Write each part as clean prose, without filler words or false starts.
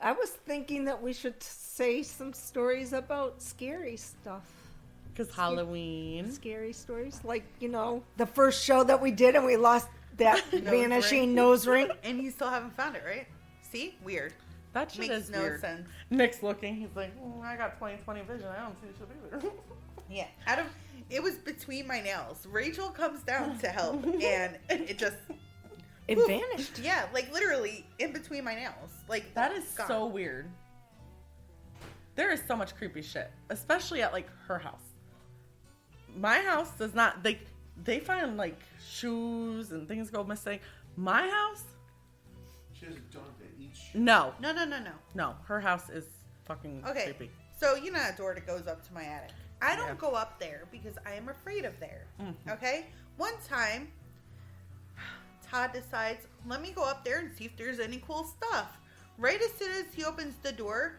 I was thinking that we should say some stories about scary stuff. Because Halloween. Scary stories. Like, the first show that we did and we lost that vanishing nose ring. And you still haven't found it, right? See? Weird. That shit Makes is no weird. sense. Nick's looking. He's like, I got 20/20 vision. I don't see shit either. Yeah. It was between my nails. Rachel comes down to help, and it just... It vanished. Yeah, like literally in between my nails. Like that is gone. so weird. There is so much creepy shit, especially at like her house. My house does not. They find like shoes and things go missing. My house. She has a dog that eats. No. No. Her house is fucking creepy. So you know that door that goes up to my attic. I don't go up there because I am afraid of there. Mm-hmm. Okay. One time, Todd decides, let me go up there and see if there's any cool stuff. Right as soon as he opens the door,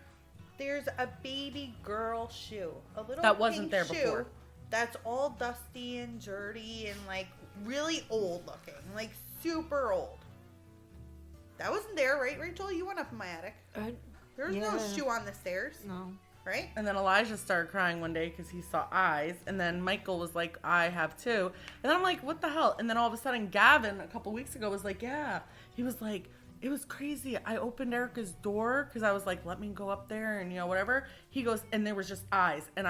there's a baby girl shoe. A little that wasn't there shoe before. That's all dusty and dirty and like really old looking. Like super old. That wasn't there, right, Rachel? You went up in my attic. There was no shoe on the stairs. No. Right? And then Elijah started crying one day because he saw eyes. And then Michael was like, I have too. And then I'm like, what the hell? And then all of a sudden, Gavin, a couple weeks ago, was like, yeah. He was like, it was crazy. I opened Erica's door because I was like, let me go up there and, whatever. He goes, and there was just eyes. And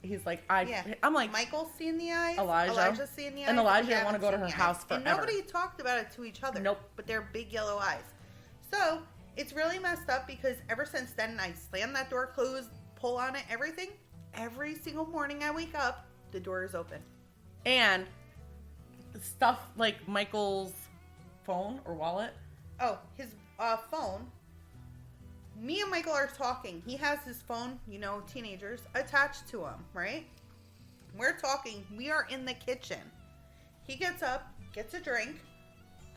he's like, I'm like, Michael's seeing the eyes. Elijah's seeing the eyes. And Elijah didn't want to go to her house forever. And nobody talked about it to each other. Nope. But they're big yellow eyes. So it's really messed up because ever since then, I slammed that door closed, pull on it, everything. Every single morning I wake up, the door is open. And stuff like Michael's phone or wallet. Oh, his phone. Me and Michael are talking. He has his phone, teenagers, attached to him, right? We're talking. We are in the kitchen. He gets up, gets a drink,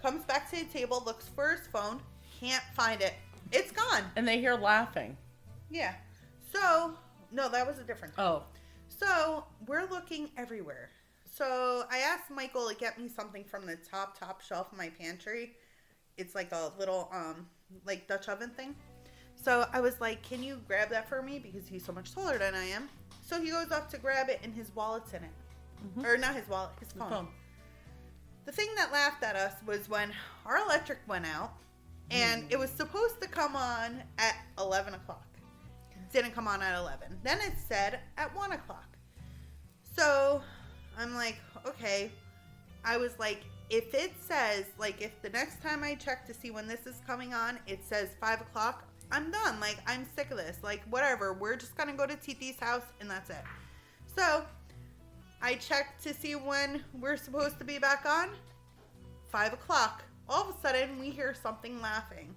comes back to the table, looks for his phone, can't find it. It's gone. And they hear laughing. Yeah. So, no, that was a different time. Oh. So, we're looking everywhere. So, I asked Michael to get me something from the top shelf of my pantry. It's like a little, like Dutch oven thing. So, I was like, can you grab that for me? Because he's so much taller than I am. So, he goes up to grab it and his wallet's in it. Mm-hmm. Or not his wallet, his phone. The thing that laughed at us was when our electric went out and it was supposed to come on at 11 o'clock. Didn't come on at 11. Then it said at 1 o'clock. So I'm like, okay. I was like, if it says, like, if the next time I check to see when this is coming on, it says 5 o'clock, I'm done. Like, I'm sick of this. Like, whatever. We're just going to go to TT's house and that's it. So I checked to see when we're supposed to be back on. 5 o'clock. All of a sudden, we hear something laughing.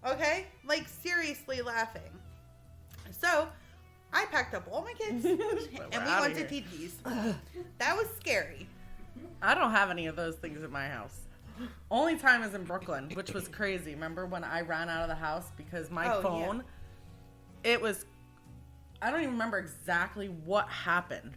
Okay? Like, seriously laughing. So, I packed up all my kids and we went to TT's. That was scary. I don't have any of those things in my house. Only time is in Brooklyn, which was crazy. Remember when I ran out of the house because my phone, it was, I don't even remember exactly what happened,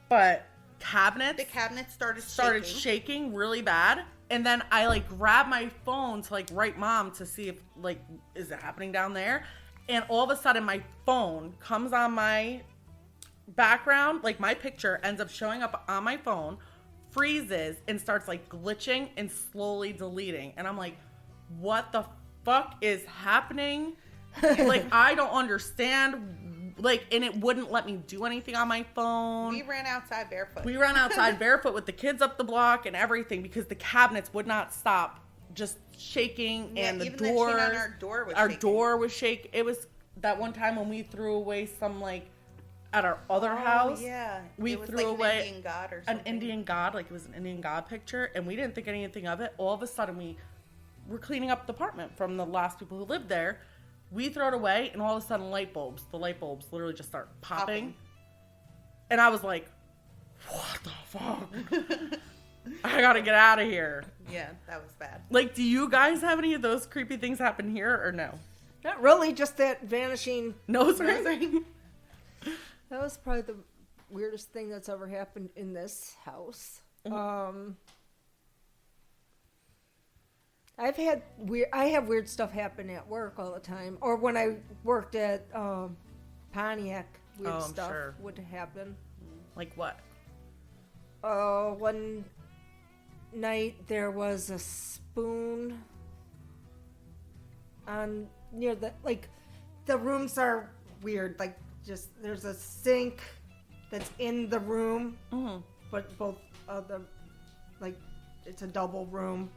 but the cabinets started shaking really bad. And then I like grabbed my phone to like write mom to see if like, is it happening down there? And all of a sudden my phone comes on my background, like my picture ends up showing up on my phone, freezes and starts like glitching and slowly deleting. And I'm like, what the fuck is happening? Like, I don't understand. Like, and it wouldn't let me do anything on my phone. We ran outside barefoot. With the kids up the block and everything because the cabinets would not stop just shaking, and the door, door was shaking. It was that one time when we threw away some, like, at our other house. Yeah. We threw like away an Indian god or something. An Indian god, like it was an Indian god picture, and we didn't think anything of it. All of a sudden, we were cleaning up the apartment from the last people who lived there. We throw it away, and all of a sudden, the light bulbs literally just start popping. And I was like, what the fuck? I gotta get out of here. Yeah, that was bad. Like, do you guys have any of those creepy things happen here, or no? Not really, just that vanishing nose ring. That was probably the weirdest thing that's ever happened in this house. Mm-hmm. I have weird stuff happen at work all the time. Or when I worked at Pontiac, weird stuff would happen. Like what? One night there was a spoon on near the rooms are weird. Like just there's a sink that's in the room, but both of the it's a double room.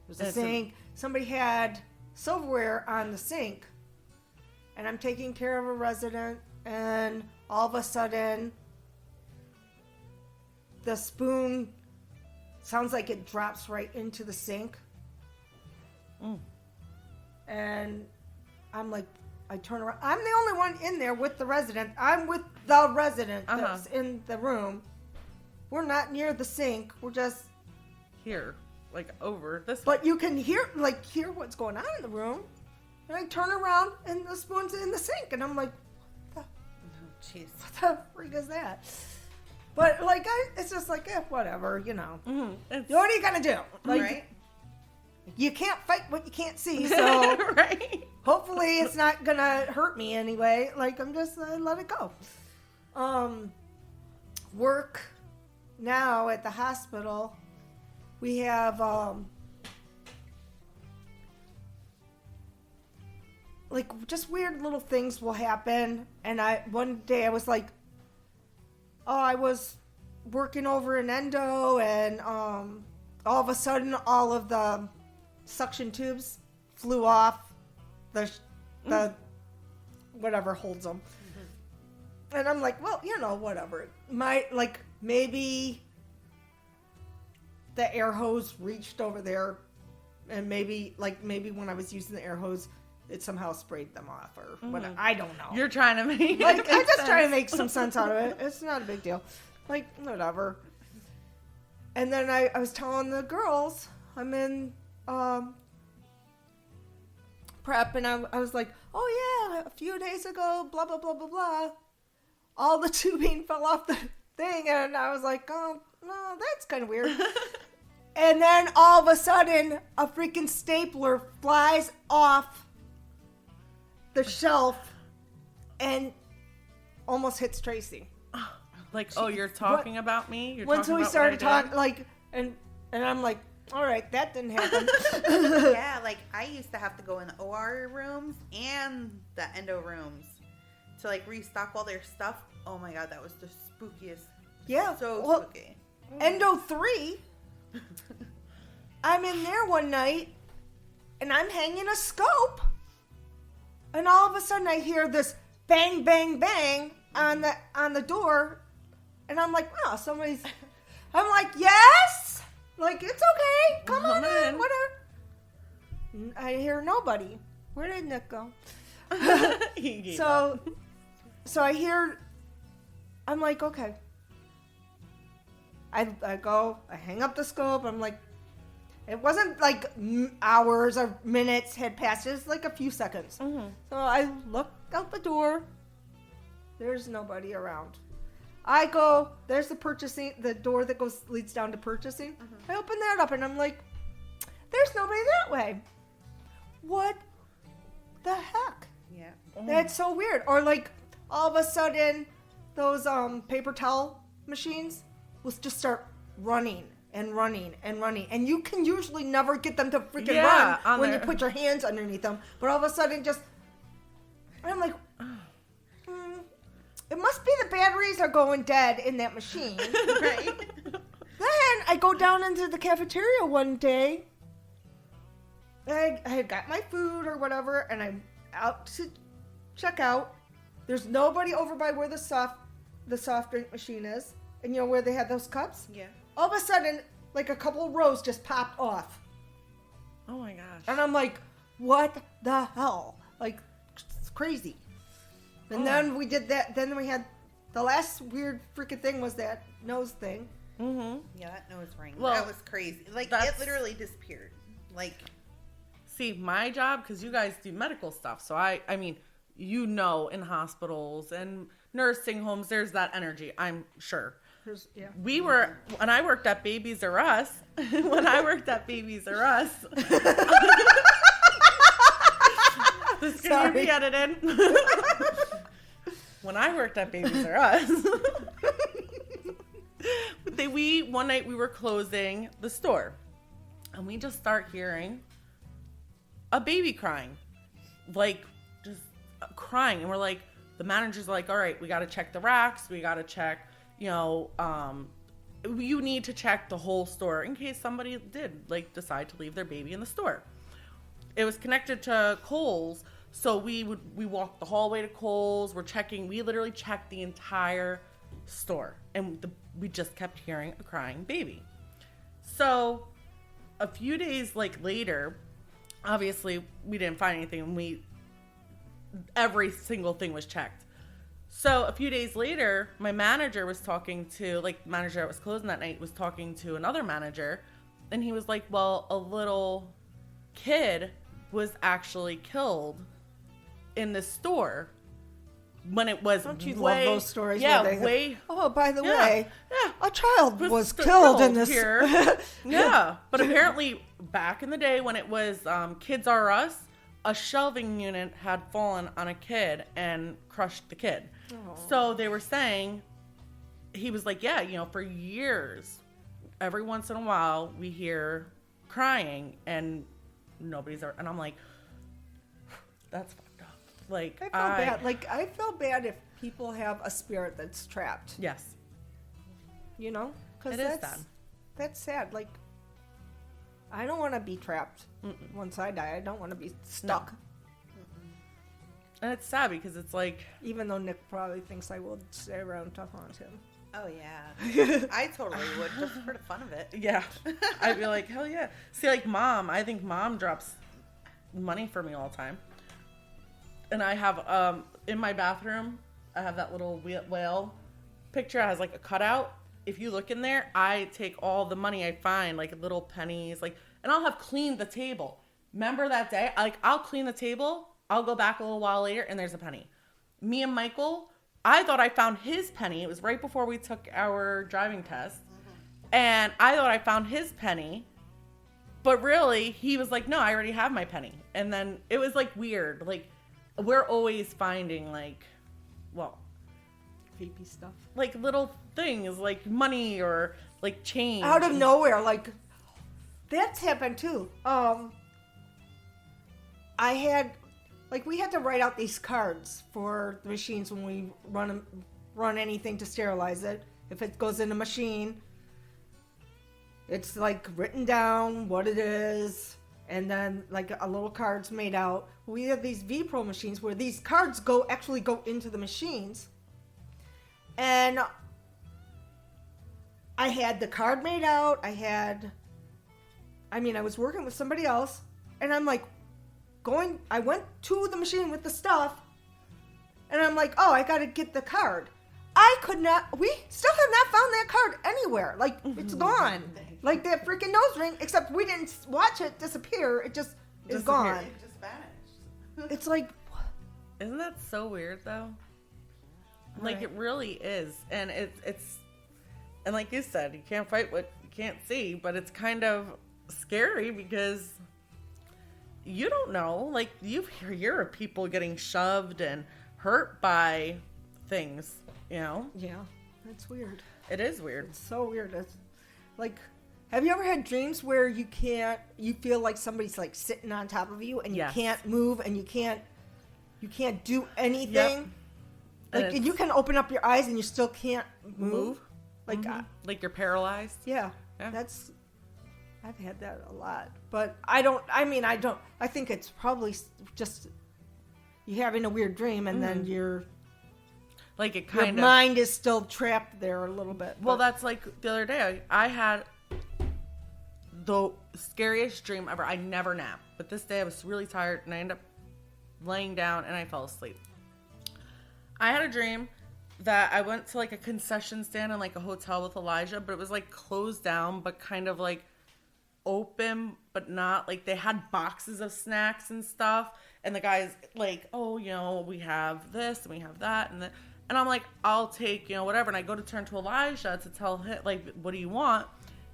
There's a sink. Somebody had silverware on the sink, and I'm taking care of a resident, and all of a sudden, the spoon sounds like it drops right into the sink. And I'm like, I turn around. I'm the only one in there with the resident. I'm with the resident that's in the room. We're not near the sink. We're just here. Like over this, but you can hear what's going on in the room. And I turn around and the spoon's in the sink, and I'm like, what the freak is that? But it's just whatever, you know. What are you gonna do? Right? You can't fight what you can't see, so right. Hopefully it's not gonna hurt me anyway. I'm just let it go. Work now at the hospital. We have, just weird little things will happen. And one day I was like, I was working over an endo, and all of a sudden all of the suction tubes flew off the whatever holds them. And I'm like, well, whatever. Maybe the air hose reached over there, and maybe when I was using the air hose, it somehow sprayed them off or whatever. I don't know. You're trying to make I'm just trying to make some sense out of it. It's not a big deal. Whatever. And then I was telling the girls I'm in prep, and I was like, oh yeah, a few days ago, blah blah blah blah blah, all the tubing fell off the thing, and I was like, oh no, that's kind of weird. And then all of a sudden, a freaking stapler flies off the shelf and almost hits Tracy. You're talking about me? Once we started talking, and I'm like, all right, that didn't happen. Yeah, I used to have to go in the OR rooms and the endo rooms to restock all their stuff. Oh my god, that was the spookiest. Yeah, so spooky. Endo 3. I'm in there one night, and I'm hanging a scope, and all of a sudden I hear this bang, bang, bang on the door, and I'm like, oh, somebody's. I'm like, yes, it's okay, come on in, whatever. I hear nobody. Where did Nick go? So I hear. I'm like, okay. I go, I hang up the scope. I'm like, it wasn't hours or minutes had passed. It was a few seconds. So I look out the door. There's nobody around. I go, there's the door that leads down to purchasing. I open that up, and I'm like, there's nobody that way. What the heck? Yeah. That's so weird. Or all of a sudden, those paper towel machines will just start running and running and running, and you can usually never get them to freaking run when you put your hands underneath them. But all of a sudden, I'm like, it must be the batteries are going dead in that machine, right? Then I go down into the cafeteria one day. I had got my food or whatever, and I'm out to check out. There's nobody over by where the soft drink machine is. And where they have those cups? Yeah. All of a sudden, a couple of rows just popped off. Oh my gosh. And I'm like, what the hell? It's crazy. And then we did that. Then we had the last weird freaking thing was that nose thing. Yeah, that nose ring. Well, that was crazy. It literally disappeared. See, my job, because you guys do medical stuff. So I mean, in hospitals and nursing homes, there's that energy, I'm sure. When I worked at Babies R Us, this can be edited. When I worked at Babies R Us, one night we were closing the store, and we just start hearing a baby crying, like just crying, and we're like, the manager's like, all right, we got to check the racks, we got to check, you need to check the whole store in case somebody did like decide to leave their baby in the store. It was connected to Kohl's, so we walked the hallway to Kohl's. We literally checked the entire store, and we just kept hearing a crying baby. So a few days later, obviously we didn't find anything, and every single thing was checked. So a few days later, my manager was talking to, the manager that was closing that night was talking to another manager, and he was like, well, a little kid was actually killed in the store when it was Don't you love those stories? Yeah, by the way, a child was killed in this. Here. Yeah, but apparently back in the day when it was Kids R Us, a shelving unit had fallen on a kid and crushed the kid. Aww. So they were saying, he was like, for years, every once in a while, we hear crying and nobody's there. And I'm like, that's fucked up. I feel bad. I feel bad if people have a spirit that's trapped. Yes. Because it is sad. That's sad. I don't want to be trapped. Once I die. I don't want to be stuck. No. And it's sad because it's even though Nick probably thinks I will stay around to haunt him. Oh, yeah. I totally would, just for the fun of it. Yeah. I'd be like, hell yeah. See, Mom, I think Mom drops money for me all the time. And I have, in my bathroom, I have that little whale picture. It has, a cutout. If you look in there, I take all the money I find, little pennies, and I'll have cleaned the table. Remember that day? I'll clean the table. I'll go back a little while later, and there's a penny. Me and Michael, I thought I found his penny. It was right before we took our driving test. And I thought I found his penny. But really, he was like, no, I already have my penny. And then it was, weird. We're always finding, creepy stuff. Little things, money or, change. Out of nowhere, that's happened, too. I had... we had to write out these cards for the machines when we run anything to sterilize it. If it goes in a machine, it's written down what it is, and then a little card's made out. We have these V-Pro machines where these cards actually go into the machines, and I had the card made out. I was working with somebody else, and I'm I went to the machine with the stuff, and I'm like, oh, I gotta get the card. We still have not found that card anywhere. It's gone. That freaking nose ring, except we didn't watch it disappear. It just is gone. It just vanished. It's isn't that so weird, though? Right. It really is. And it's, and like you said, you can't fight what you can't see, but it's kind of scary because you don't know. You hear of people getting shoved and hurt by things, Yeah, that's weird. It is weird. It's so weird. It's have you ever had dreams where you feel like somebody's sitting on top of you and you can't move and you can't do anything? Yep. And you can open up your eyes and you still can't move. You're paralyzed? Yeah. I've had that a lot, but I think it's probably just you having a weird dream and then your mind is still trapped there a little bit. Well, that's the other day. I had the scariest dream ever. I never nap, but this day I was really tired and I ended up laying down and I fell asleep. I had a dream that I went to a concession stand in a hotel with Elijah, but it was closed down, but kind of open, but not they had boxes of snacks and stuff. And the guy's oh, we have this and we have that. And I'm like, I'll take, whatever. And I go to turn to Elijah to tell him, like, what do you want?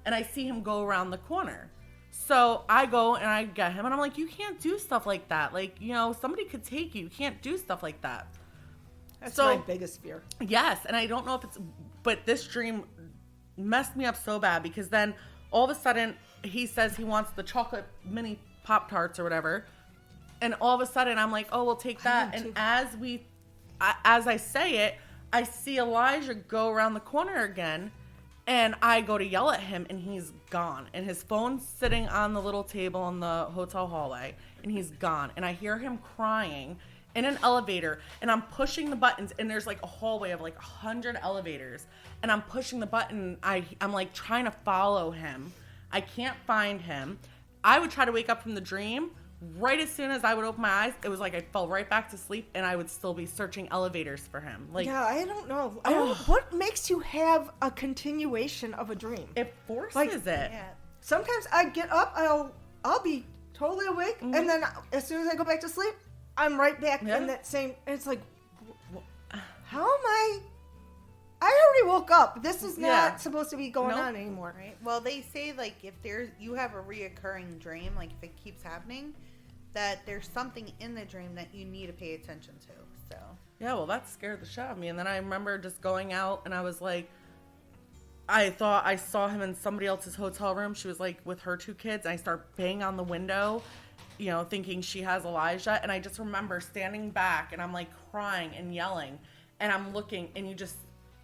And I see him go around the corner. So I go and I get him. And I'm like, you can't do stuff like that. Like, somebody could take you. You can't do stuff like that. That's my biggest fear. Yes. And I don't know if but this dream messed me up so bad because then all of a sudden he says he wants the chocolate mini Pop-Tarts or whatever. And all of a sudden I'm like, oh, we'll take that. And as I say it, I see Elijah go around the corner again, and I go to yell at him, and he's gone. And his phone's sitting on the little table in the hotel hallway, and he's gone. And I hear him crying in an elevator, and I'm pushing the buttons, and there's like a hallway of like 100 elevators, and I'm pushing the button. I'm like trying to follow him. I can't find him. I would try to wake up from the dream. Right as soon as I would open my eyes, it was like I fell right back to sleep, and I would still be searching elevators for him. Like, yeah, I don't know. What makes you have a continuation of a dream? It forces it. Yeah. Sometimes I get up, I'll be totally awake, and then as soon as I go back to sleep, I'm right back in that same. And it's like, how am I? I already woke up. This is not supposed to be going on anymore. Right. Well, they say like if you have a reoccurring dream, like if it keeps happening, that there's something in the dream that you need to pay attention to. So yeah, well, that scared the shit out of me. And then I remember just going out, and I was like, I thought I saw him in somebody else's hotel room. She was like with her 2 kids, and I start banging on the window, thinking she has Elijah. And I just remember standing back, and I'm like crying and yelling, and I'm looking, and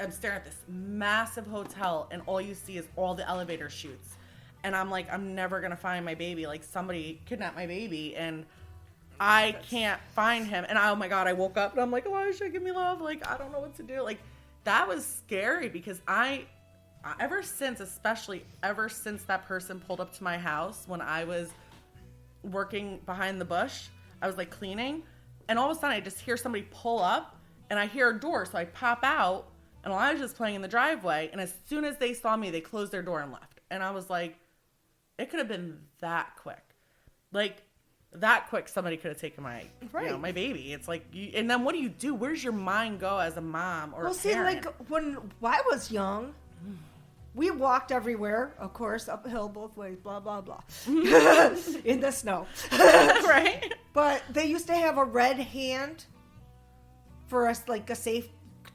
I'm staring at this massive hotel, and all you see is all the elevator chutes. And I'm like, I'm never going to find my baby. Like, somebody kidnapped my baby, and I can't find him. And oh my God, I woke up, and I'm like, Elijah, give me love. Like, I don't know what to do. Like, that was scary because ever since that person pulled up to my house when I was working behind the bush, I was like cleaning, and all of a sudden I just hear somebody pull up, and I hear a door. So I pop out, and Elijah's playing in the driveway. And as soon as they saw me, they closed their door and left. And I was like, it could have been that quick. Like, that quick, somebody could have taken my baby. It's like, and then what do? Where's your mind go as a mom or a parent? Like, when I was young, we walked everywhere, of course, uphill both ways, blah, blah, blah, in the snow. Right? But they used to have a red hand for us, like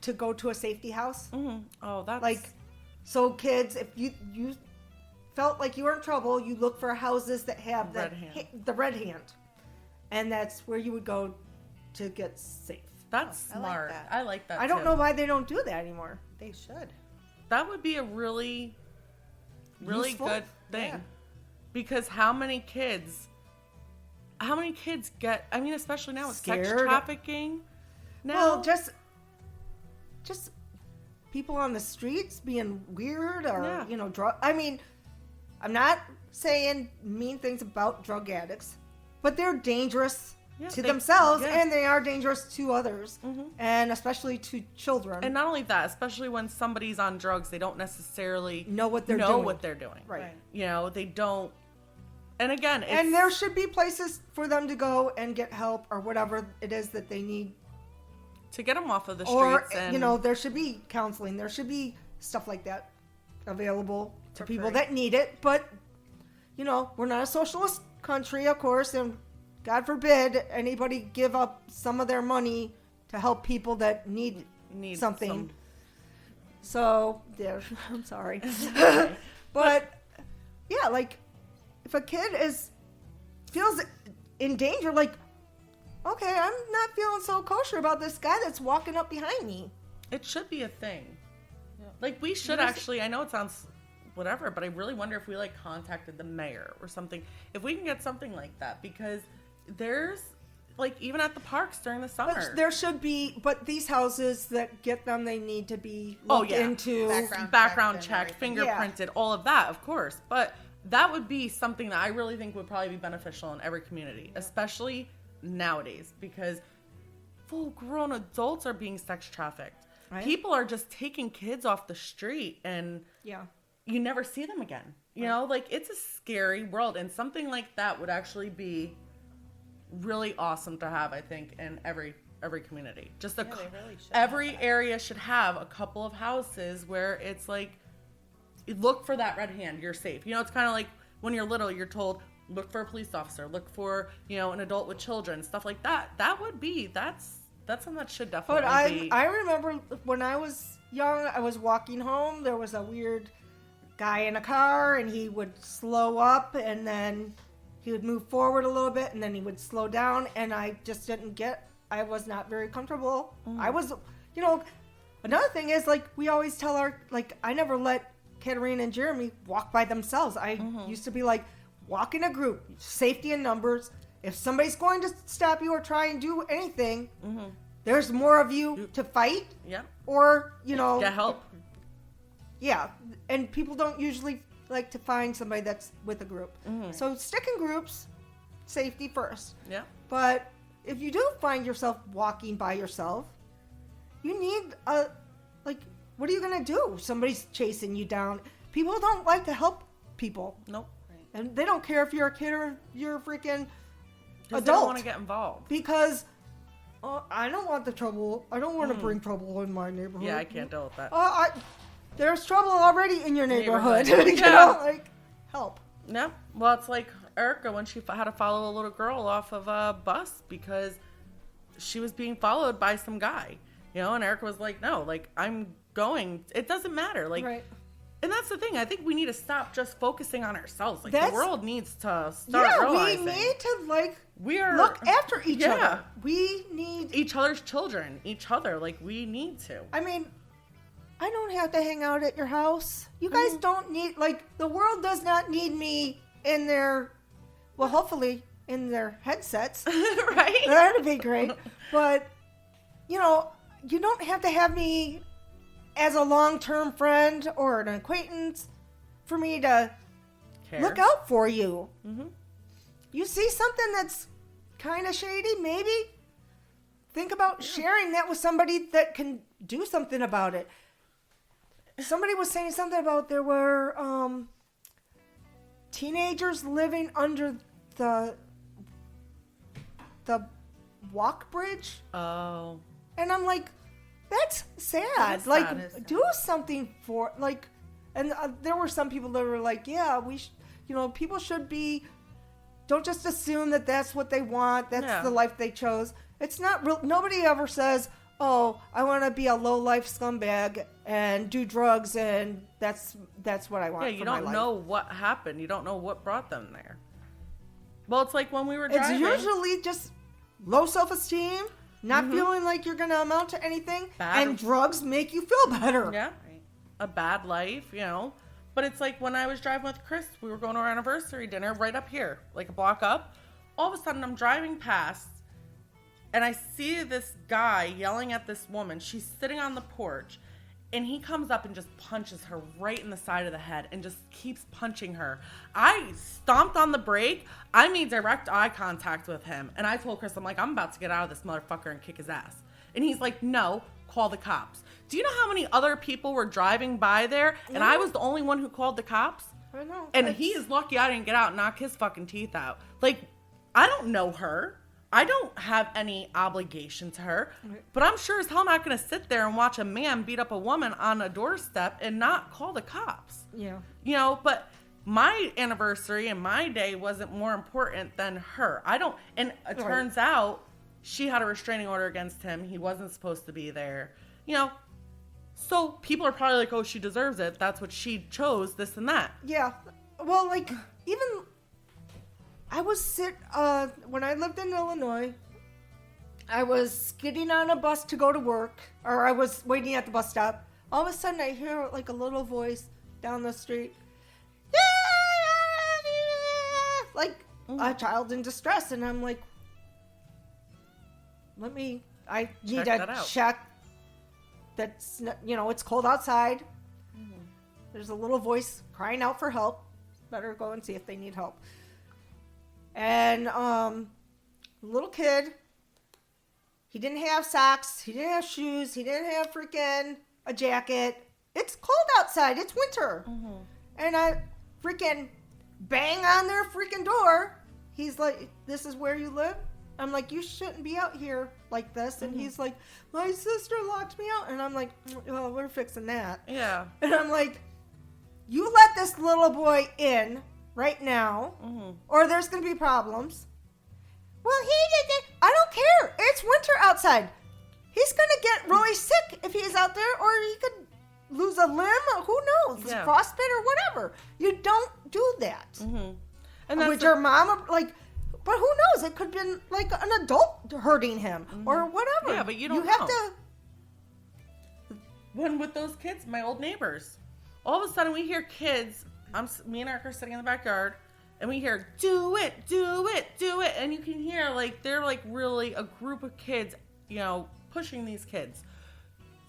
to go to a safety house. Mm-hmm. Oh, that's... Like, so kids, if you felt like you were in trouble, you look for houses that have the red hand. And that's where you would go to get safe. That's smart. I like that. I don't know why they don't do that anymore. they should. That would be a really, really Useful? good thing. Yeah. Because how many kids get, I mean, especially now with sex Scared. trafficking. Now, Well, just people on the streets being weird or, drug. I mean, I'm not saying mean things about drug addicts, but they're dangerous to themselves and they are dangerous to others, and especially to children. And not only that, especially when somebody's on drugs, they don't necessarily know what they're doing. Right. They don't. And again, and there should be places for them to go and get help or whatever it is that they need to get them off of the or, streets. There should be counseling. There should be stuff like that available to people that need it. But, we're not a socialist country, of course, and God forbid anybody give up some of their money to help people that need something. So, yeah, I'm sorry. But, yeah, like, if a kid feels in danger, like, okay, I'm not feeling so kosher about this guy that's walking up behind me. It should be a thing. Yeah. Like, we should actually, I know it sounds whatever, but I really wonder if we, contacted the mayor or something. If we can get something like that, because there's, even at the parks during the summer. But there should be, but these houses that get them, they need to be looked into. Background checked, fingerprinted, all of that, of course. But that would be something that I really think would probably be beneficial in every community, especially nowadays, because full-grown adults are being sex trafficked. Right. People are just taking kids off the street, and you never see them again. You know, it's a scary world, and something like that would actually be really awesome to have, I think, in every community. Just they really should every area should have a couple of houses where it's like, look for that red hand, you're safe. You know, it's kind of like when you're little, you're told, look for a police officer, look for, you know, an adult with children, stuff like that. That's something that should definitely be. I remember when I was young, I was walking home, there was a weird guy in a car, and he would slow up, and then he would move forward a little bit, and then he would slow down, and I just I was not very comfortable. I was, you know, another thing is, like, we always tell I never let Katarina and Jeremy walk by themselves. I used to be like, walk in a group, safety in numbers. If somebody's going to stop you or try and do anything, there's more of you to fight. Yeah. Or, you know. Get help. Yeah. And people don't usually like to find somebody that's with a group. So stick in groups, safety first. Yeah. But if you do find yourself walking by yourself, you need what are you going to do? Somebody's chasing you down. People don't like to help people. Nope. And they don't care if you're a kid or you're a freaking adult. They don't want to get involved. Because I don't want the trouble. I don't want to bring trouble in my neighborhood. Yeah, I can't deal with that. There's trouble already in your neighborhood. Yeah. You know, like, help. Yeah. Well, it's like Erica when she had to follow a little girl off of a bus because she was being followed by some guy. You know, and Erica was like, no, like, I'm going. It doesn't matter. Like, right. And that's the thing. I think we need to stop just focusing on ourselves. Like, the world needs to start realizing. We need to, look after each Yeah. other. We need each other's children, each other. Like, we need to. I mean, I don't have to hang out at your house. You guys don't need, the world does not need me in their, well, hopefully in their headsets. Right? That'd be great. But, you know, you don't have to have me as a long-term friend or an acquaintance for me to look out for you. You see something that's kind of shady, maybe think about sharing that with somebody that can do something about it. Somebody was saying something about there were teenagers living under the walk bridge. Oh. And I'm like, that's sad. That is sad. Do something for, and there were some people that were like, yeah, people should be, don't just assume that that's what they want. That's the life they chose. It's not real. Nobody ever says, oh, I want to be a low-life scumbag and do drugs, and that's what I want. Yeah, you don't know what happened. You don't know what brought them there. Well, it's like when we were driving. It's usually just low self-esteem, not feeling like you're going to amount to anything, and drugs make you feel better. Yeah, a bad life, you know. But it's like when I was driving with Chris, we were going to our anniversary dinner right up here, like a block up. All of a sudden, I'm driving past, and I see this guy yelling at this woman. She's sitting on the porch, and he comes up and just punches her right in the side of the head and just keeps punching her. I stomped on the brake. I made direct eye contact with him, and I told Chris, I'm like, I'm about to get out of this motherfucker and kick his ass. And he's like, no, call the cops. Do you know how many other people were driving by there, and I was the only one who called the cops? I know. And he is lucky I didn't get out and knock his fucking teeth out. Like, I don't know her. I don't have any obligation to her, but I'm sure as hell not going to sit there and watch a man beat up a woman on a doorstep and not call the cops. Yeah. You know, but my anniversary and my day wasn't more important than her. And it turns out she had a restraining order against him. He wasn't supposed to be there. You know, so people are probably like, oh, she deserves it. That's what she chose, this and that. Yeah. Well, even I was when I lived in Illinois, I was getting on a bus to go to work, or I was waiting at the bus stop. All of a sudden, I hear a little voice down the street, a child in distress, and I'm like, I need to check. That's it's cold outside. There's a little voice crying out for help. Better go and see if they need help. And little kid, he didn't have socks, he didn't have shoes, he didn't have freaking a jacket. It's cold outside, it's winter. And I freaking bang on their freaking door. He's like, this is where you live? I'm like, you shouldn't be out here like this. And he's like, my sister locked me out. And I'm like, well, we're fixing that. Yeah. And I'm like, you let this little boy in right now, or there's going to be problems. Well, he did it. I don't care. It's winter outside. He's going to get really sick if he's out there, or he could lose a limb. Who knows? Yeah. Frostbite or whatever. You don't do that. And that's With your mom, like, but who knows? It could have been like an adult hurting him or whatever. Yeah, but you don't have know. to. When with those kids, my old neighbors, all of a sudden we hear kids. Me and Eric are sitting in the backyard, and we hear, do it, do it, do it. And you can hear, like, they're, like, really a group of kids, you know, pushing these kids.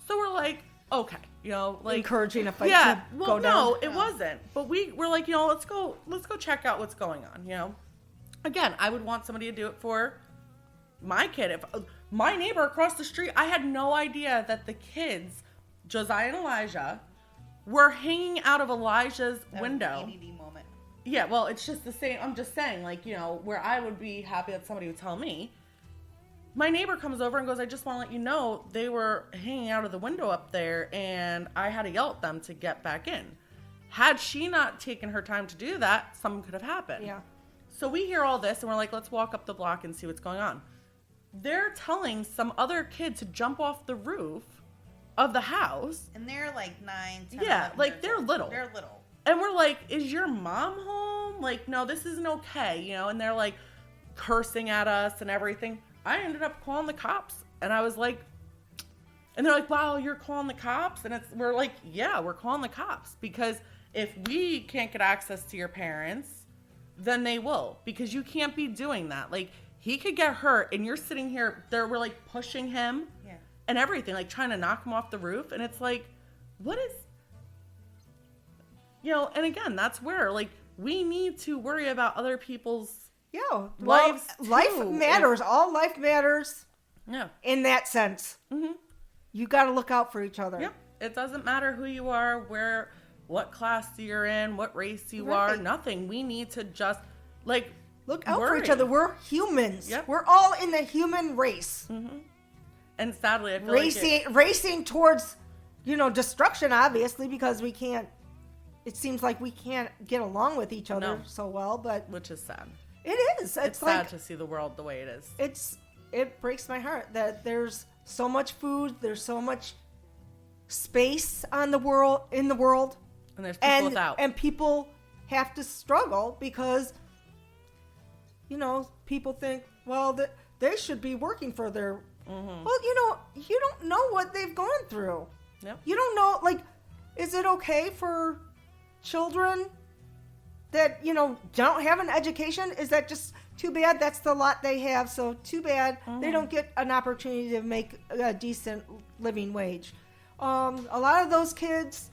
So we're like, okay, you know, like. Encouraging a fight to go down. No, it wasn't. But we're like, you know, let's go check out what's going on, you know. Again, I would want somebody to do it for my kid. If my neighbor across the street, I had no idea that the kids, Josiah and Elijah, were hanging out of Elijah's window. ADD moment. Yeah, well, it's just the same. I'm just saying, like, you know, where I would be happy that somebody would tell me. My neighbor comes over and goes, I just want to let you know they were hanging out of the window up there, and I had to yell at them to get back in. Had she not taken her time to do that, something could have happened. Yeah. So we hear all this, and we're like, let's walk up the block and see what's going on. They're telling some other kid to jump off the roof of the house. And they're like 9, 10, Yeah, 11 like years they're old. little. They're little. And we're like, is your mom home? Like, no, this isn't okay, you know? And they're like cursing at us and everything. I ended up calling the cops. And I was like, and they're like, wow, you're calling the cops? And we're like, yeah, we're calling the cops. Because if we can't get access to your parents, then they will. Because you can't be doing that. Like, he could get hurt, and you're sitting here, we're like pushing him. Yeah. And everything, like trying to knock him off the roof. And it's like, what is, you know, and again, that's where, like, we need to worry about other people's lives. Life matters. All life matters. Yeah. In that sense. Mm-hmm. You got to look out for each other. Yep. It doesn't matter who you are, what class you're in, what race you are, nothing. We need to just, like, look out for each other. We're humans. Yep. We're all in the human race. Mm-hmm. And sadly, I feel racing towards, you know, destruction, obviously, because we can't, it seems like we can't get along with each other so well, but. Which is sad. It is. It's like, sad to see the world the way it is. It breaks my heart that there's so much food, there's so much space in the world. And there's people without. And people have to struggle because, you know, people think, well, they should be working for their. Mm-hmm. Well, you know, you don't know what they've gone through. Yep. You don't know, like, is it okay for children that, you know, don't have an education? Is that just too bad? That's the lot they have, so too bad they don't get an opportunity to make a decent living wage. A lot of those kids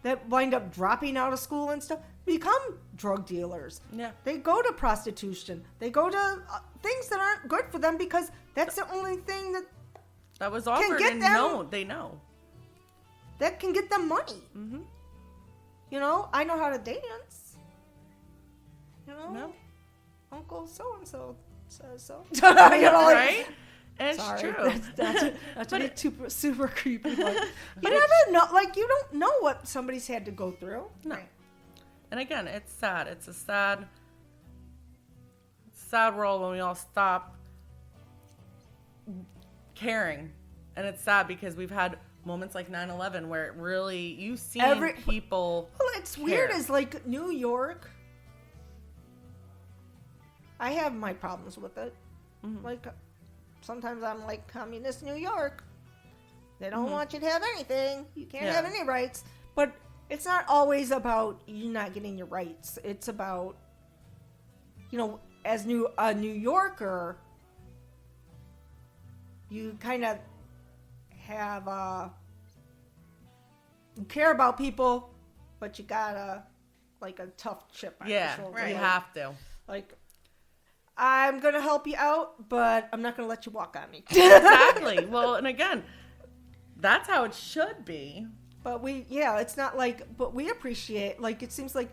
that wind up dropping out of school and stuff become drug dealers. Yeah. They go to prostitution. They go to things that aren't good for them because that's the only thing that was offered can get them, they know. That can get them money. Mm-hmm. You know, I know how to dance. You know? No. Uncle so-and-so says so. You know, like, right? It's true. That's to be super creepy. Like, you never know. Like, you don't know what somebody's had to go through. No. Right. And again, it's sad. It's a sad world when we all stop caring. And it's sad because we've had moments like 9/11 where it really, you see people. Well, it's care. Weird as like New York. I have my problems with it. Mm-hmm. Like, sometimes I'm like, communist New York. They don't want you to have anything. You can't have any rights. But it's not always about you not getting your rights. It's about, you know, as a New Yorker, you kind of have, you care about people, but you got like a tough chip on your shoulder. Yeah, you have to. Like, I'm going to help you out, but I'm not going to let you walk on me. Exactly. Well, and again, that's how it should be. But it's not like, but we appreciate, like, it seems like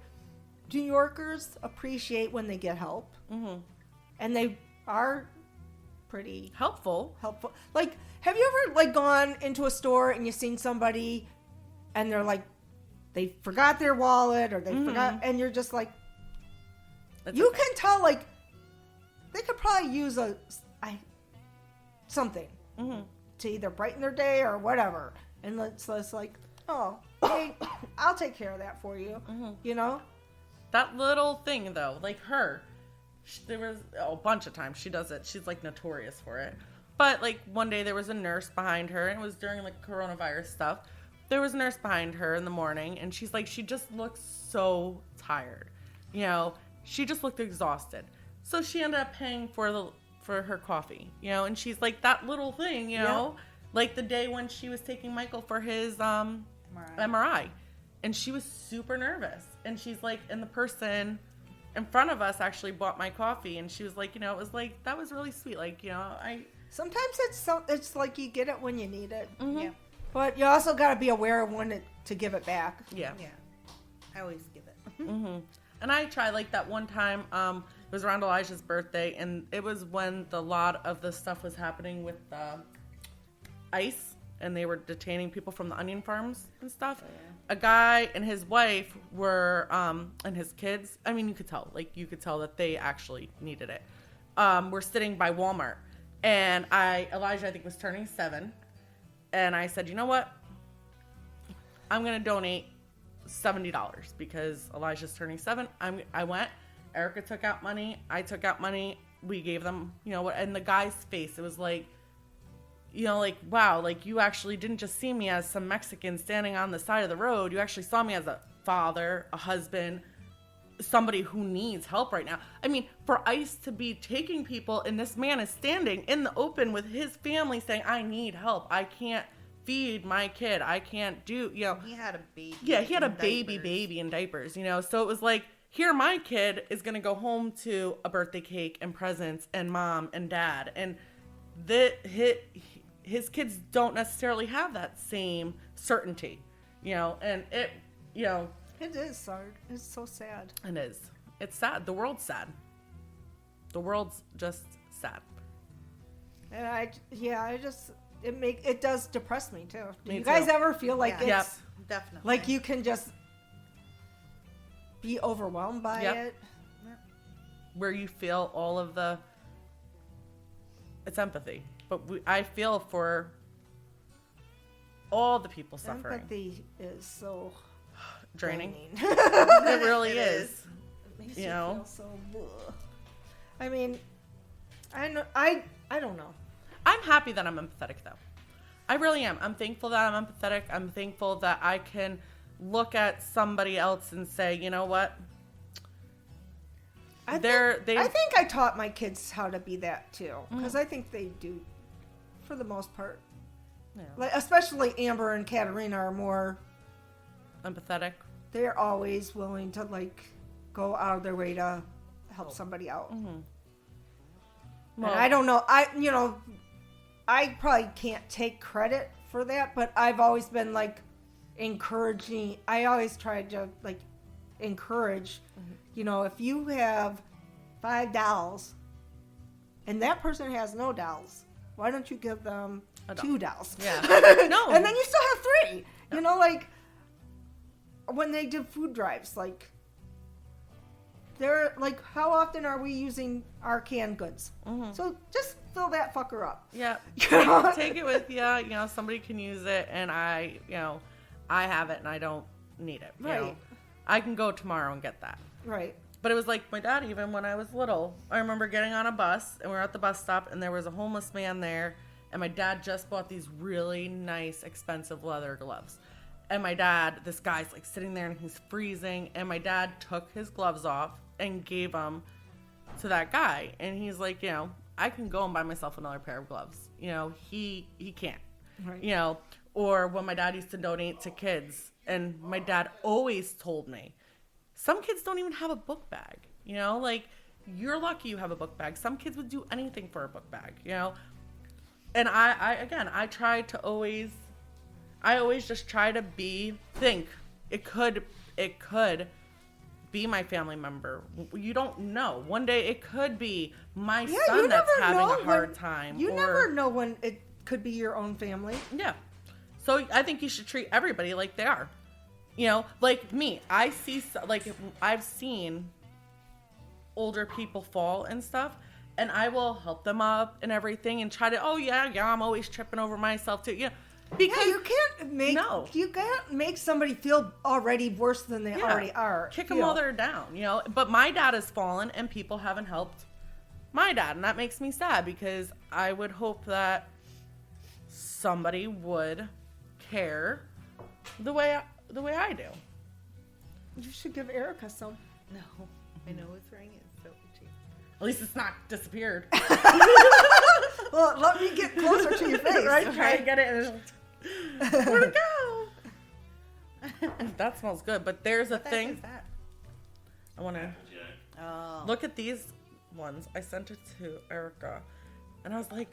New Yorkers appreciate when they get help. Mm-hmm. And they are pretty helpful. Like, have you ever like gone into a store and you've seen somebody and they're like, they forgot their wallet or they forgot, and you're just like, you can tell like they could probably use something to either brighten their day or whatever, and it's like, oh, hey, I'll take care of that for you. You know, that little thing though, like her. There was a bunch of times she does it. She's like notorious for it. But like one day there was a nurse behind her, and it was during like coronavirus stuff. There was a nurse behind her in the morning, and she's like, she just looks so tired. You know, she just looked exhausted. So she ended up paying for her coffee, you know, and she's like, that little thing, you know, like the day when she was taking Michael for his MRI, and she was super nervous. And she's like, and the person in front of us actually bought my coffee, and she was like, you know, it was like, that was really sweet. Like, you know, sometimes it's like you get it when you need it. Yeah. But you also got to be aware of when to give it back. Yeah. I always give it. And I tried, like, that one time, it was around Elijah's birthday, and it was when a lot of the stuff was happening with ICE, and they were detaining people from the onion farms and stuff. Oh, yeah. A guy and his wife were, and his kids, I mean, you could tell that they actually needed it, were sitting by Walmart. And Elijah, I think, was turning 7. And I said, you know what? I'm going to donate $70 because Elijah's turning 7. I went. Erica took out money. I took out money. We gave them, you know, and the guy's face, it was like, you know, like, wow, like you actually didn't just see me as some Mexican standing on the side of the road. You actually saw me as a father, a husband, somebody who needs help right now. I mean, for ICE to be taking people, and this man is standing in the open with his family saying, I need help. I can't feed my kid. I can't do, you know. He had a baby. Yeah, he had a baby in diapers, you know. So it was like, here my kid is going to go home to a birthday cake and presents and mom and dad. And his kids don't necessarily have that same certainty, you know. And it, you know. It is hard. It's so sad. It is. It's sad. The world's sad. The world's just sad. And it does depress me too. Do you guys ever feel like it's definitely like you can just be overwhelmed by it? Yep. Where you feel all of it's empathy, but I feel for all the people suffering. Empathy is so draining. It really is. It makes you feel so bleh. I mean, I don't know. I'm happy that I'm empathetic though. I really am. I'm thankful that I'm empathetic. I'm thankful that I can look at somebody else and say, you know what? I think I taught my kids how to be that too, because I think they do, for the most part. Yeah. Like especially Amber and Katerina are more empathetic. They're always willing to like go out of their way to help somebody out. Well, and I don't know. I probably can't take credit for that, but I've always been like encouraging. I always tried to like encourage. You know, if you have 5 dolls and that person has no dolls, why don't you give them 2 dolls? Yeah. No. And then you still have 3. No. You know, like when they do food drives, like they're like, how often are we using our canned goods? So just fill that fucker up. Yeah. Take it with you. You know, somebody can use it, and I have it and I don't need it. Right. You know, I can go tomorrow and get that. Right. But it was like my dad, even when I was little, I remember getting on a bus and we were at the bus stop and there was a homeless man there, and my dad just bought these really nice, expensive leather gloves. And my dad, this guy's like sitting there and he's freezing, and my dad took his gloves off and gave them to that guy. And he's like, you know, I can go and buy myself another pair of gloves. You know, he can't. Right. You know, or when my dad used to donate to kids, and my dad always told me, some kids don't even have a book bag. You know, like, you're lucky you have a book bag. Some kids would do anything for a book bag, you know. And I try to always just try to think it could be my family member. You don't know. One day it could be my Yeah, son you that's never having know a hard when- time. You or, never know when it could be your own family. Yeah. So I think you should treat everybody like they are. You know, like me. I've seen older people fall and stuff, and I will help them up and everything and try to, I'm always tripping over myself too. Yeah. Because you can't make somebody feel already worse than they already are. Kick them while they're down, you know. But my dad has fallen, and people haven't helped my dad, and that makes me sad because I would hope that somebody would care the way I do. You should give Erica some. No, I know what's wrong. It's so itchy. At least it's not disappeared. Well, let me get closer to your face. Right? Try to get it. Where'd it go? That smells good, but there's a thing. What is that? I want to Oh. look at these ones. I sent it to Erica, and I was like,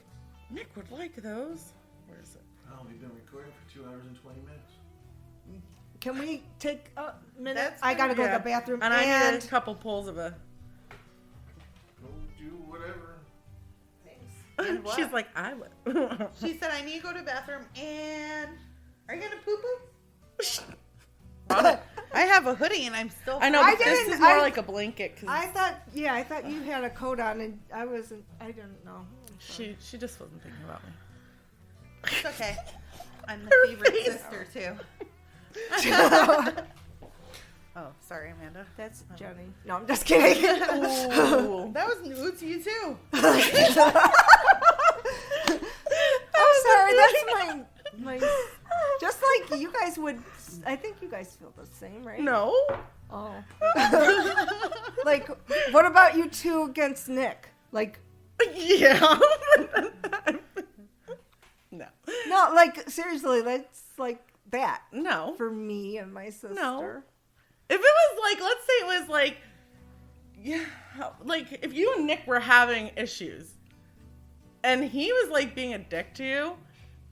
Nick would like those. Where is it? Oh, we've been recording for 2 hours and 20 minutes. Can we take a minute? That's I gotta go to Yeah. the bathroom. And I need a couple pulls of a. Go do whatever. And what? She's like, I would. She said, I need to go to the bathroom and... Are you going to poo-poo? I I have a hoodie and I'm still... know, I but this didn't- is more I- like a blanket. Cause I thought you had a coat on, and I didn't know. she just wasn't thinking about me. It's okay. I'm the Her favorite face. sister, too. Oh, sorry, Amanda. That's Jenny. No, I'm just kidding. Ooh. That was new to you, too. I'm sorry. That's my. Just like you guys would. I think you guys feel the same, right? No. Oh. Like, what about you two against Nick? Like, Yeah. No. no, like seriously, that's like that No. for me and my sister. No. If it was like, let's say it was like, yeah, like if you and Nick were having issues and he was like being a dick to you,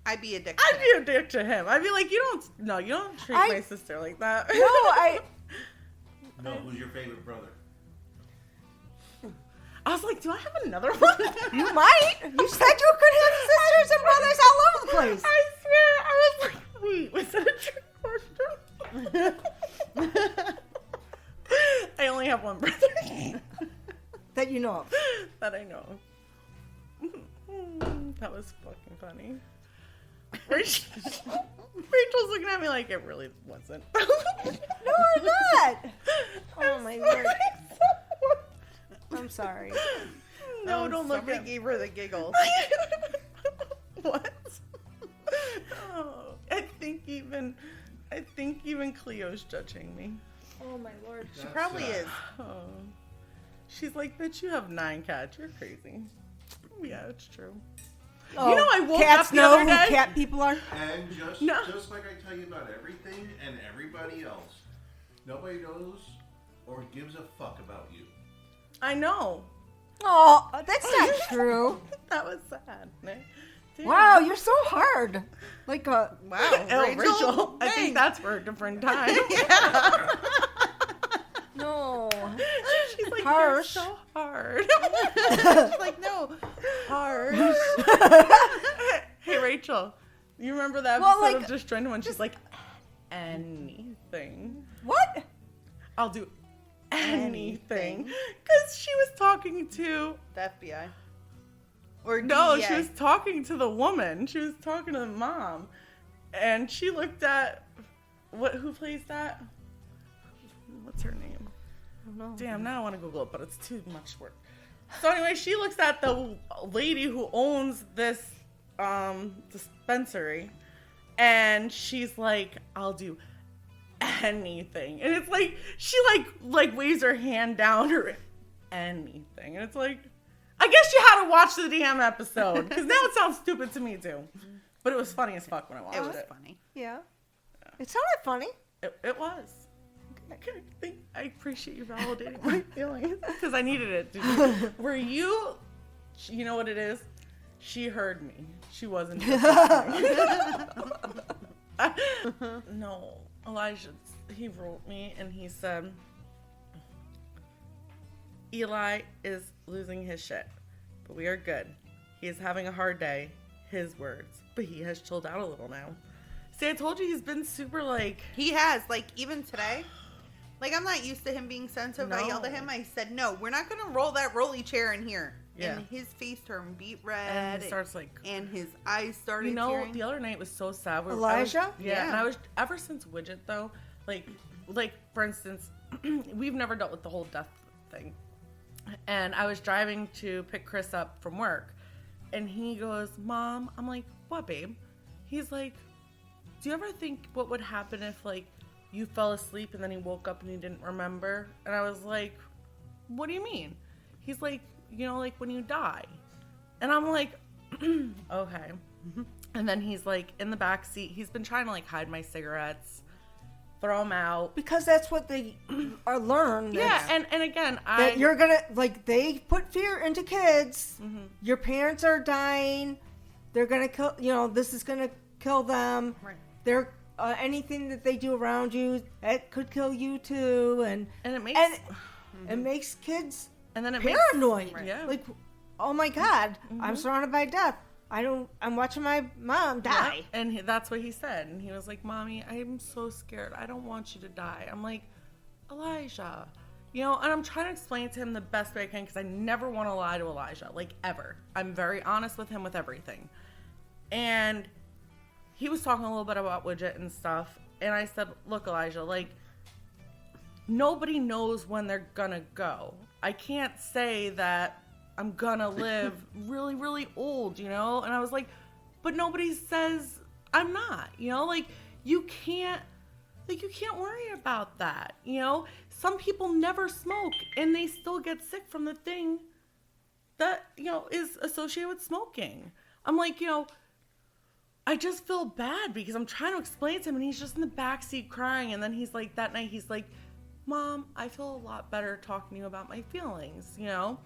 I'd be addicted. I'd be a dick to him. I'd be like, you don't treat my sister like that. No, No, who's your favorite brother? I was like, do I have another one? you might. You said you could have sisters and brothers all over the place. I swear, I was like, wait, was that a trick question? I only have one brother. That you know of. That I know. That was fucking funny. Rachel's looking at me like it really wasn't. No, I'm not. Oh my lord. I'm sorry. No, don't look Somebody at me. gave her the giggles. What? Oh, I think even Cleo's judging me. Oh my lord. She probably is. Oh. She's like, bitch, you have 9 cats. You're crazy. Yeah, it's true. Oh, You know, I woke cats up the know other who day. cat people are. And just like I tell you about everything and everybody else, nobody knows or gives a fuck about you. I know. Oh, that's not true. That was sad, Nick. Damn. Wow, you're so hard. Like a Wow, Oh, Rachel, I think dang. that's for a different time. no. She's like, Harsh. you're so hard. She's like, no, hard. Hey, Rachel, you remember that Well, episode like, of Disjointed when she's like, anything. What? I'll do anything. Because she was talking to... The FBI. Or No, DEA. she was talking to the woman. She was talking to the mom. And she looked at... Who plays that? What's her name? I don't know. Damn, now I want to Google it, but it's too much work. So anyway, she looks at the lady who owns this dispensary, and she's like, I'll do anything. And it's like, she like waves her hand down or anything. And it's like, I guess you had to watch the damn episode, because now it sounds stupid to me too. But it was funny as fuck when I watched It it. was funny. Yeah. It sounded funny. It was. I appreciate you validating my feelings because I needed it. Dude. Were you know what it is? She heard me. She wasn't just listening. No, Elijah, he wrote me and he said, Eli is losing his shit, but we are good. He is having a hard day, his words, but he has chilled out a little now. See, I told you he's been super, like... He has, like, even today. Like, I'm not used to him being sensitive. No. I yelled at him. I said, no, we're not going to roll that rolly chair in here. Yeah. And his face turned beet red. And he starts, like... And his eyes started You know, tearing. the other night was so sad. Elijah? Yeah. And I was... Ever since Widget, though, like, for instance, we've never dealt with the whole death thing. And I was driving to pick Chris up from work. And he goes, Mom, I'm like, what, babe? He's like, do you ever think what would happen if, like, you fell asleep and then he woke up and he didn't remember? And I was like, what do you mean? He's like, you know, like when you die. And I'm like, okay. And then he's like in the back seat. He's been trying to like hide my cigarettes, throw them out. Because that's what they are learned. Yeah, and again, that you're gonna, like, they put fear into kids. Mm-hmm. Your parents are dying. They're gonna kill, you know, this is gonna kill them. Right. They're, anything that they do around you, it could kill you too. And it makes... it makes kids and then it paranoid. Makes, yeah. Like, oh my God, I'm surrounded by death. I'm watching my mom die. Yeah. And that's what he said. And he was like, Mommy, I'm so scared. I don't want you to die. I'm like, Elijah, you know, and I'm trying to explain to him the best way I can because I never want to lie to Elijah, like ever. I'm very honest with him with everything. And he was talking a little bit about Widget and stuff. And I said, look, Elijah, like, nobody knows when they're gonna go. I can't say that I'm gonna live really, really old, you know? And I was like, but nobody says I'm not, you know? Like, you can't worry about that, you know? Some people never smoke and they still get sick from the thing that, you know, is associated with smoking. I'm like, you know, I just feel bad because I'm trying to explain to him and he's just in the backseat crying. And then he's like, that night, he's like, Mom, I feel a lot better talking to you about my feelings, you know?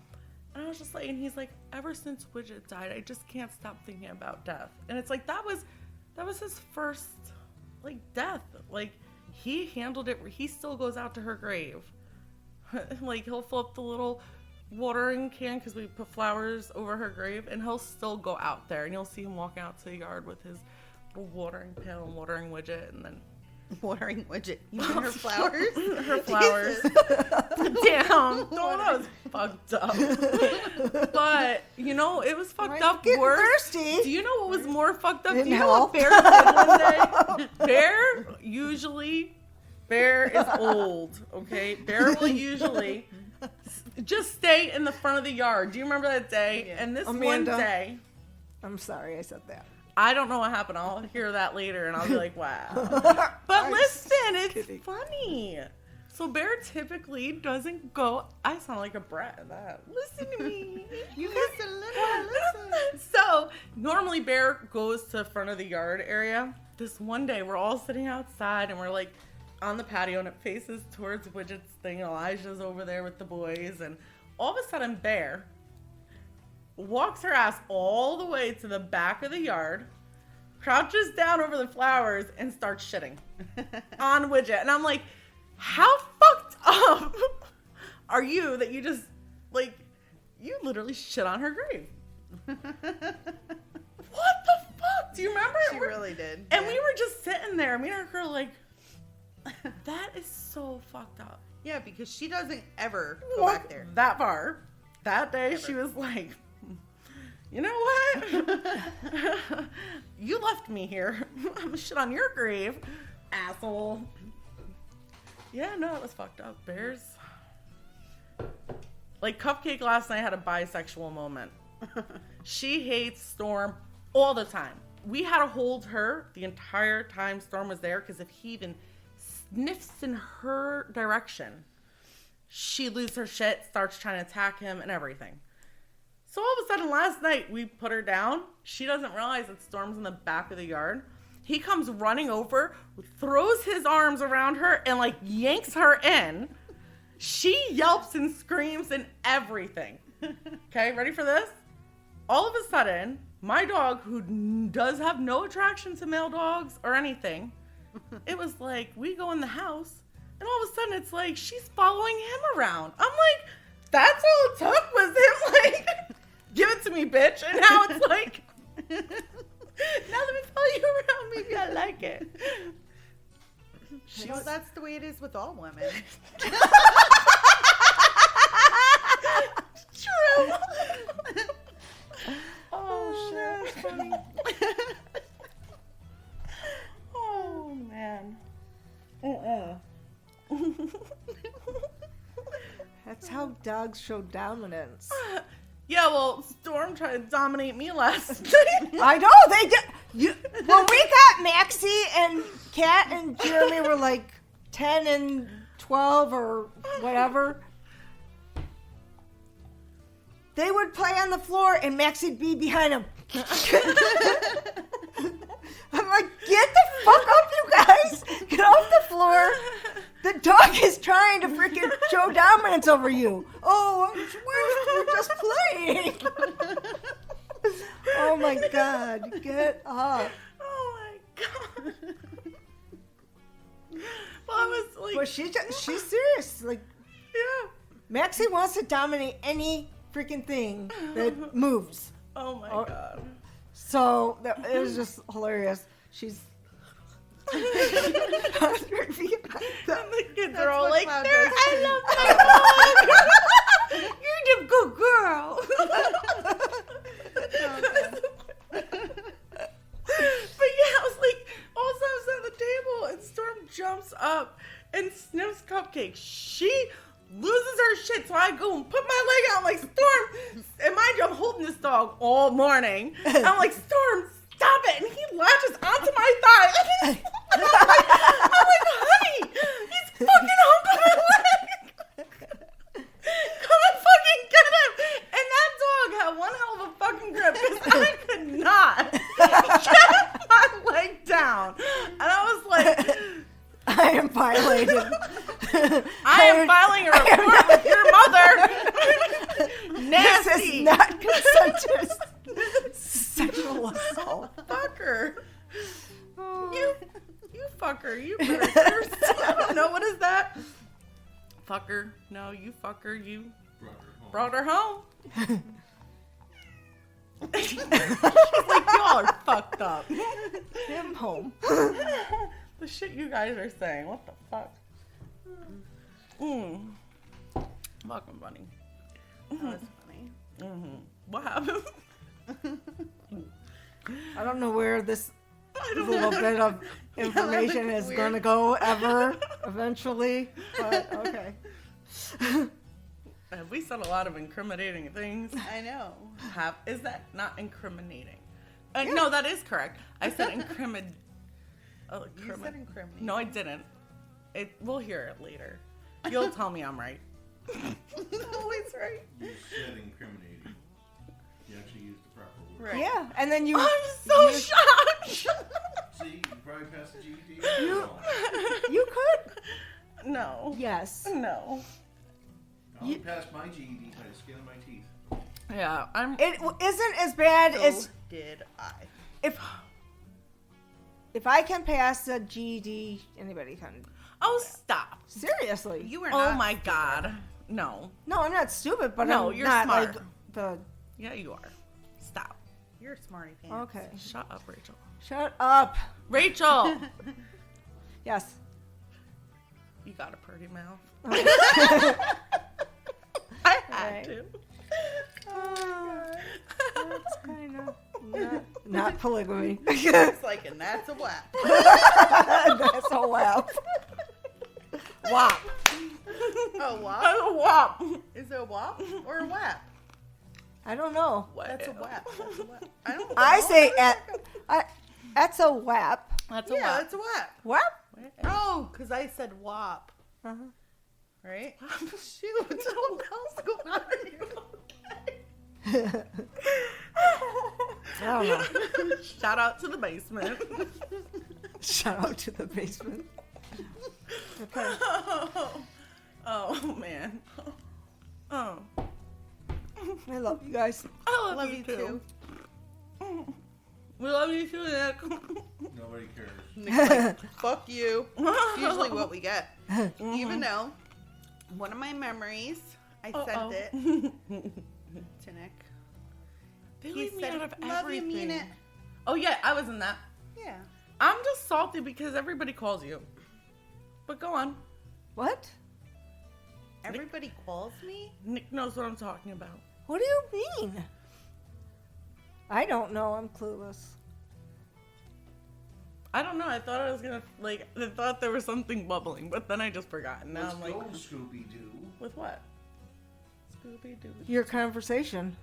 And I was just like, and he's like, ever since Widget died, I just can't stop thinking about death. And it's like, that was his first, like, death. Like, he handled it. He still goes out to her grave. Like, he'll fill up the little watering can because we put flowers over her grave, and he'll still go out there, and you'll see him walking out to the yard with his little watering pail and watering Widget, and then watering Widget. You mean her flowers? Her flowers. Damn. No, that was fucked up. But, you know, it was fucked up worse. Thirsty. Do you know what was more fucked up? Didn't Do you know help. what Bear did one day? Bear is old, okay? Bear will usually just stay in the front of the yard. Do you remember that day? Yeah. And this Amanda. one day... I'm sorry I said that. I don't know what happened. I'll hear that later, and I'll be like, wow. But listen, it's funny. So Bear typically doesn't go... I sound like a brat at that. Listen to me. You listen, listen. So normally Bear goes to the front of the yard area. This one day, we're all sitting outside, and we're like on the patio, and it faces towards Widget's thing. Elijah's over there with the boys, and all of a sudden, Bear walks her ass all the way to the back of the yard, crouches down over the flowers, and starts shitting on Widget. And I'm like, how fucked up are you that you just, like, you literally shit on her grave? What the fuck? Do you remember? She really did. And we were just sitting there, me and her girl, like, that is so fucked up. Yeah, because she doesn't ever go back there. That far. That day, she was like, you know what? You left me here. I'm gonna shit on your grave, asshole. Yeah, no, it was fucked up. Bears. Like, Cupcake last night had a bisexual moment. She hates Storm all the time. We had to hold her the entire time Storm was there because if he even sniffs in her direction, she loses her shit, starts trying to attack him and everything. So all of a sudden last night we put her down. She doesn't realize that Storm's in the back of the yard. He comes running over, throws his arms around her and like yanks her in. She yelps and screams and everything. Okay, ready for this? All of a sudden, my dog, who does have no attraction to male dogs or anything, it was like, we go in the house, and all of a sudden it's like, she's following him around. I'm like, that's all it took was him like, give it to me, bitch. And now it's like, now let me follow you around. Maybe I like it. Well, that's the way it is with all women. True. Oh, shit. That's funny. Oh, man. That's how dogs show dominance. Yeah, well, Storm tried to dominate me last night. I know, they did. When we got Maxie and Kat and Jeremy were like 10 and 12 or whatever, they would play on the floor and Maxie'd be behind them. I'm like, get the fuck up, you guys. Get off the floor. The dog is trying to freaking show dominance over you. Oh, we're just playing. Oh my God, get up. Oh my God. Well, I was like, But she's serious. Like, yeah. Maxie wants to dominate any freaking thing that moves. Oh my God. So it was just hilarious. She's. And the kids are all like, Cloud "There, does. I love my dog. You're the good girl." But yeah, I was like, all of a sudden I was at the table and Storm jumps up and sniffs Cupcake. She loses her shit, so I go and put my leg out. I'm like, Storm, and mind you, I'm holding this dog all morning. And I'm like, Storm, stop it. And he latches onto my thigh. And I'm like, honey, he's fucking humping my leg. Come and fucking get him. And that dog had one hell of a fucking grip because I could not get my leg down. And I was like, I am violated. I am filing a report with your mother. Nasty. This is not consensual sexual assault. Fucker. You fucker. You better curse. I don't know. What is that? Fucker. No, you fucker. You brought her home. She's like, y'all are fucked up. Him home. The shit you guys are saying. What the fuck? Fucking funny. That was funny. What happened? I don't know where this little bit of information is going to go ever, eventually. But okay. We said a lot of incriminating things. I know. Is that not incriminating? No, that is correct. I said incriminate. Oh, You said incriminating. No, I didn't. We'll hear it later. You'll tell me I'm right. Always right. You said incriminating. You actually used the proper word. Right. Yeah, and then you. I'm so shocked. See, you probably passed the GED. You could. No. Yes. No. I only passed my GED by the skin of my teeth. Yeah, It isn't as bad as So did I. if I can pass a GED, anybody can. Oh, stop. Seriously. You were Oh not my stupid. God. No. No, I'm not stupid, but No, I'm you're not smart. like the. Yeah, you are. Stop. You're a smarty pants. Okay. Shut up, Rachel. Shut up. Rachel! Yes. You got a pretty mouth. Okay. I had Right. to. That's kind of not polygamy. It's like, and that's a whap. That's a whap. Whap. A whap? A whop. Is it a whap or a whap? I don't know. That's a whap. That's a whap. I don't know. I say that's a whap. That's a Yeah, whop. that's a whap. Whap? Oh, because I said whop. Uh-huh. Right? Shoot, what the hell's going on here? I don't know. Shout out to the basement. Shout out to the basement. Okay. Oh man. Oh. I love you guys. I Love you too. We love you too, Nick. Nobody cares. Nick's like, fuck you. It's usually what we get. Even though one of my memories I sent it to Nick. They He leave me said, out of "Love you, everything. mean it." Oh yeah, I was in that. Yeah. I'm just salty because everybody calls you. But go on. What? Everybody calls me? Nick knows what I'm talking about. What do you mean? I don't know. I'm clueless. I don't know. I thought I was gonna I thought there was something bubbling, but then I just forgot. And now Let's I'm like, go, Scooby-Doo. with what? Scooby Doo. Your conversation.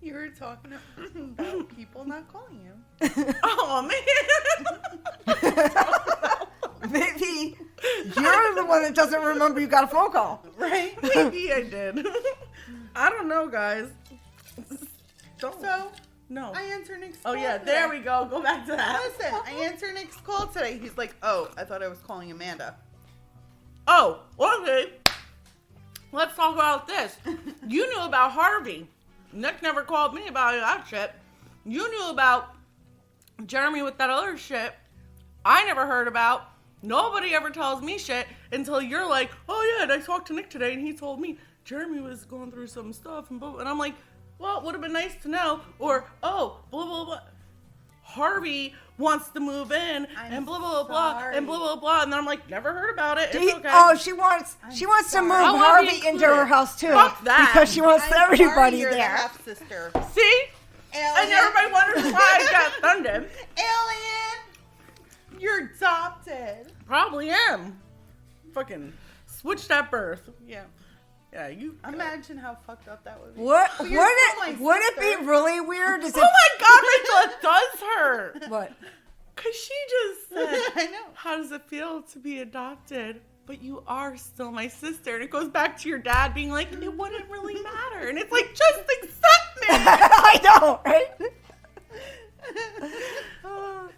You were talking about people not calling you. Oh man. Maybe you're the one that doesn't remember you got a phone call. Right? Maybe I did. I don't know, guys. Don't. So, No. I answer Nick's Oh call yeah, today. there we go. Go back to that. Listen, I answer Nick's call today. He's like, oh, I thought I was calling Amanda. Oh, okay. Let's talk about this. You knew about Harvey. Nick never called me about that shit. You knew about Jeremy with that other shit I never heard about. Nobody ever tells me shit until you're like, oh yeah, and I talked to Nick today and he told me Jeremy was going through some stuff and blah, blah. And I'm like, well, it would have been nice to know. Or, oh, blah, blah, blah. Harvey wants to move in and blah, blah, blah, sorry. and blah, blah, blah. And then I'm like, never heard about it. It's okay. Oh, she wants to move I wanna be Harvey into included. her house too. Fuck that. Because she wants I'm sorry everybody you're the there. half-sister. See? Alien. And everybody wonders why I got offended. Alien! You're adopted. Probably am. Fucking switched at birth. Yeah. Yeah, you. Imagine how fucked up that would be. What But would you're still my it be sister. really weird? Is Oh it my god, Rachel, it does hurt. what? Cause she just said, I know. how does it feel to be adopted? But you are still my sister. And it goes back to your dad being like, it wouldn't really matter. And it's like, just accept me. I know, right?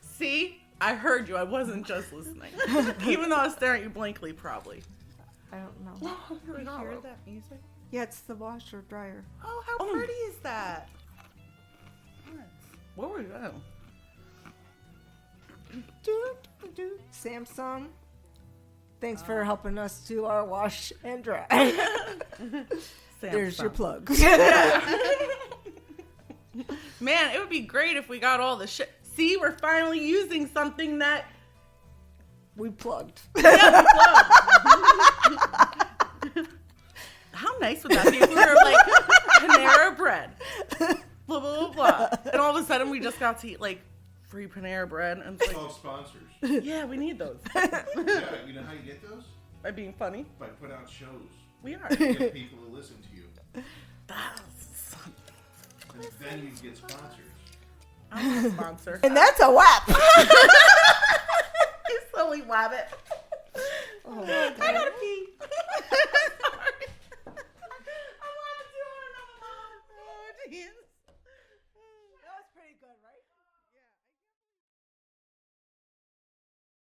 See? I heard you. I wasn't just listening. Even though I was staring at you blankly, probably. I don't know. You hear that music? Yeah, it's the washer dryer. Oh, how Oh. pretty is that? Where were you at? Samsung. Thanks for helping us do our wash and dry. There's your plug. Man, it would be great if we got all the shit. See, we're finally using something that We plugged. How nice would that be if we were like Panera Bread? Blah, blah, blah, blah. And all of a sudden we just got to eat like free Panera Bread. And it's It's like, called sponsors. yeah, we need those. Yeah, you know how you get those? By being funny. By put out shows. We are. Get people to listen to you. That's, And then you get sponsors. I'm a sponsor. And that's a whap. You slowly wab it. Oh, I gotta